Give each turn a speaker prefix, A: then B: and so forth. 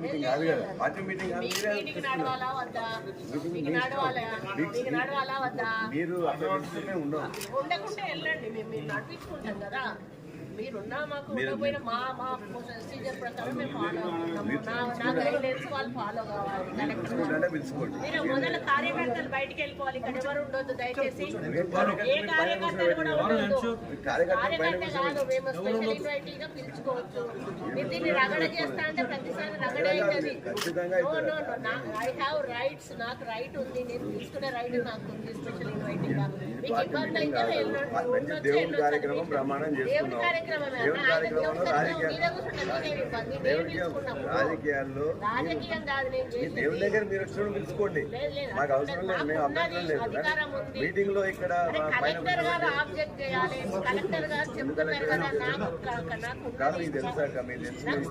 A: Meeting కాదు కదా, party meeting కాదు. మీరు అక్కడ పిలుస్తూనే ఉండవు.
B: ఉండకుంటే వెళ్ళండి, మేము నడిపించుకుంటాం కదా. మీరున్నా మాకు ఉండకపోయినా మా ప్రొసీజర్ ప్రకారం మేము ఫాలో అవుతున్నాము. నా గైడ్లైన్స్ వాళ్ళు ఫాలో కావాలి. మీరు మొదలు కార్యకర్తలు బయటికి వెళ్ళిపోవాలి. ఇక్కడ ఎవరు ఉండొద్దు దయచేసి. ఏ కార్యకర్తలు కూడా ఉండొద్దు. కార్యకర్త కాదు, మేము స్పెషల్ ఇన్వైటీ గా పిలుచుకోవచ్చు. మీరు దీన్ని రగడ చేస్తా అంటే ప్రతిసారి రగడ అవుతుంది. ఐ హ్యావ్ రైట్స్, నాకు రైట్ ఉంది. నేను తీసుకునే రైట్ నాకు ఉంది. స్పెషల్ ఇన్వైటీ గా మీకు ఇబ్బంది అయితే
A: దేవుడి కార్యక్రమం ప్రమాణం చేస్తున్నాం. రాజకీయాల్లో దేవుడి దగ్గర మీరు వచ్చిన పిలుచుకోండి, మాకు అవసరం లేదు, మేము అభ్యంతరం లేదు. మీటింగ్ లో ఇక్కడ కాదు, మీకు తెలుసాక మీరు తెలుసు.